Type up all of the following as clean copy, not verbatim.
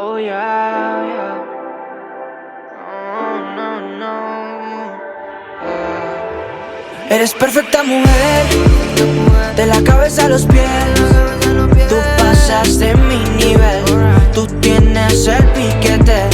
Oh yeah, yeah. Oh, no, no. Eres perfecta mujer, de la cabeza a los pies. Tú pasas de mi nivel. Tú tienes el piquete,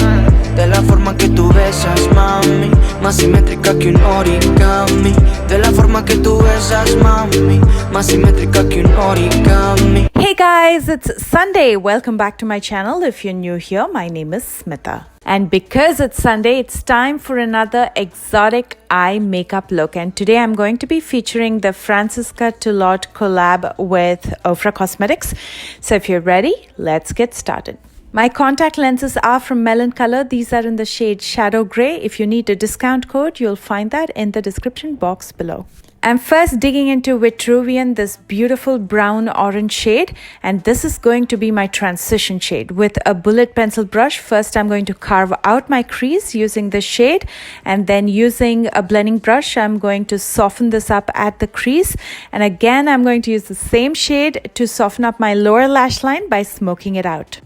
de la forma que tú besas, mami, más simétrica que un origami. De la forma que tú besas, mami, más simétrica que un origami. Hey guys, it's Sunday. Welcome back to my channel. If you're new here, my name is Smitha. And because it's Sunday, it's time for another exotic eye makeup look. And today I'm going to be featuring the Francisca Toulotte collab with Ofra Cosmetics. So if you're ready, let's get started. My contact lenses are from Melon Color. These are in the shade Shadow Grey. If you need a discount code, you'll find that in the description box below. I'm first digging into Vitruvian, this beautiful brown orange shade, and this is going to be my transition shade. With a bullet pencil brush, first I'm going to carve out my crease using this shade, and then using a blending brush, I'm going to soften this up at the crease. And again, I'm going to use the same shade to soften up my lower lash line by smoking it out.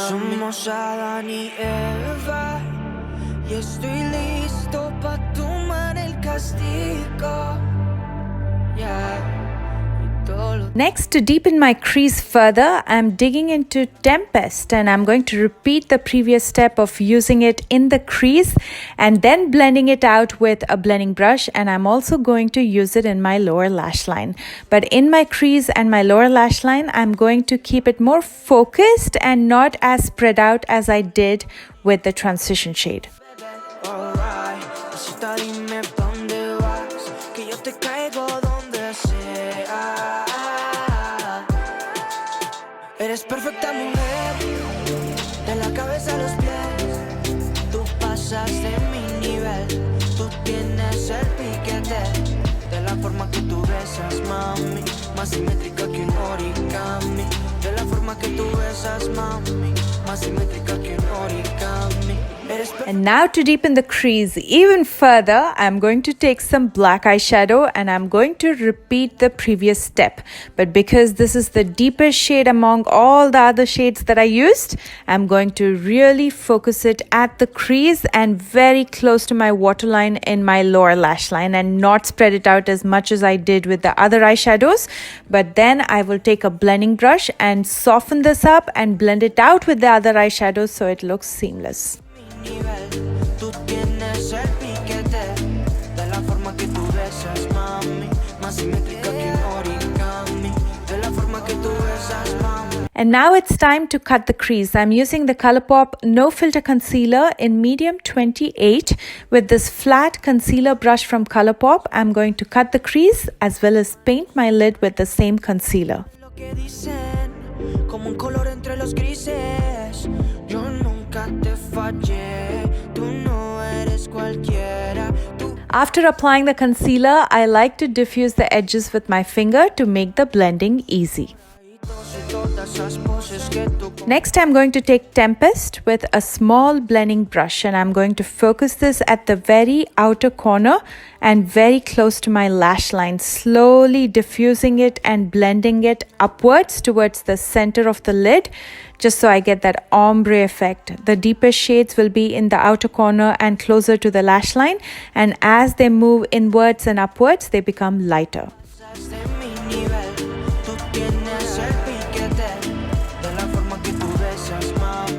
Somos Adán y Eva, y estoy listo pa' tomar el castigo. Next, to deepen my crease further, I'm digging into Tempest, and I'm going to repeat the previous step of using it in the crease and then blending it out with a blending brush, and I'm also going to use it in my lower lash line. But in my crease and my lower lash line, I'm going to keep it more focused and not as spread out as I did with the transition shade. Eres perfecta mujer, de la cabeza a los pies. Tú pasas de mi nivel. Tú tienes el piquete, de la forma que tú besas, mami, más simétrica que un origami. De la forma que tú besas, mami, más simétrica que un origami. And now to deepen the crease even further, I'm going to take some black eyeshadow and I'm going to repeat the previous step. But because this is the deepest shade among all the other shades that I used, I'm going to really focus it at the crease and very close to my waterline in my lower lash line, and not spread it out as much as I did with the other eyeshadows. But then I will take a blending brush and soften this up and blend it out with the other eyeshadows so it looks seamless. Tú tienes el piquete, de la forma que tú besas, mami, más simétrica que un origami. De la forma que tú besas, mami. And now it's time to cut the crease. I'm using the Colourpop No Filter Concealer in medium 28. With this flat concealer brush from Colourpop, I'm going to cut the crease as well as paint my lid with the same concealer. Como un color entre los grises. Yo nunca te fallé. Tú no eres cualquiera. After applying the concealer, I like to diffuse the edges with my finger to make the blending easy. Next, I'm going to take Tempest with a small blending brush, and I'm going to focus this at the very outer corner and very close to my lash line, slowly diffusing it and blending it upwards towards the center of the lid, just so I get that ombre effect. The deepest shades will be in the outer corner and closer to the lash line, and as they move inwards and upwards, they become lighter.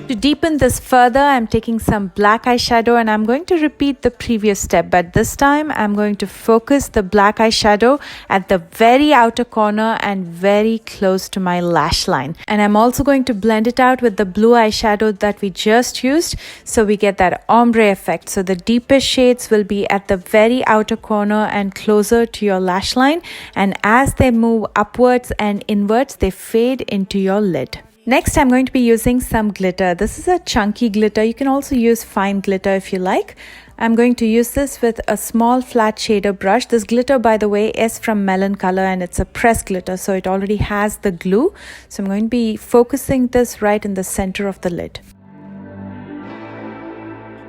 To deepen this further, I'm taking some black eyeshadow and I'm going to repeat the previous step, but this time I'm going to focus the black eyeshadow at the very outer corner and very close to my lash line. And I'm also going to blend it out with the blue eyeshadow that we just used, so we get that ombre effect. So the deepest shades will be at the very outer corner and closer to your lash line, and as they move upwards and inwards, they fade into your lid. Next, I'm going to be using some glitter. This is a chunky glitter. You can also use fine glitter if you like. I'm going to use this with a small flat shader brush. This glitter, by the way, is from Melon Color and it's a pressed glitter, so it already has the glue. So I'm going to be focusing this right in the center of the lid.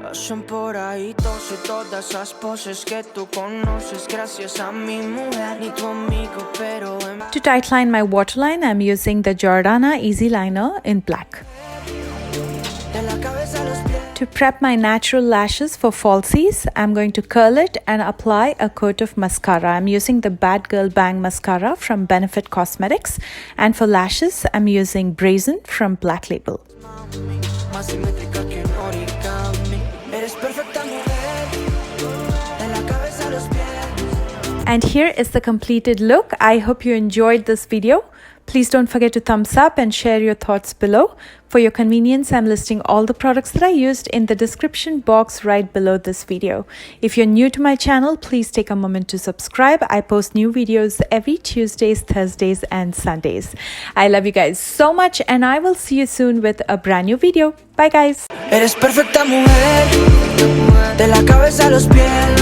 Hacen por ahí tos y todas esas poses que tú conoces. Gracias a mi mujer, ni tu amigo, pero To tightline my waterline, I'm using the Jordana Easy Liner in black. To prep my natural lashes for falsies, I'm going to curl it and apply a coat of mascara. I'm using the Bad Girl Bang Mascara from Benefit Cosmetics. And for lashes, I'm using Brazen from Black Label. And here is the completed look. I hope you enjoyed this video. Please don't forget to thumbs up and share your thoughts below. For your convenience, I'm listing all the products that I used in the description box right below this video. If you're new to my channel, please take a moment to subscribe. I post new videos every Tuesdays, Thursdays, and Sundays. I love you guys so much and I will see you soon with a brand new video. Bye guys. Eres perfecta mujer, de la cabeza a los pies.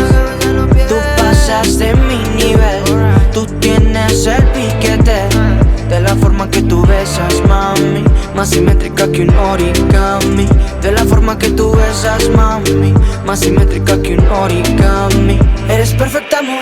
Tú pasas de mi nivel, tú tienes el piquete. De la forma que tú besas, mami, más simétrica que un origami. De la forma que tú besas, mami, más simétrica que un origami. Eres perfecta mujer.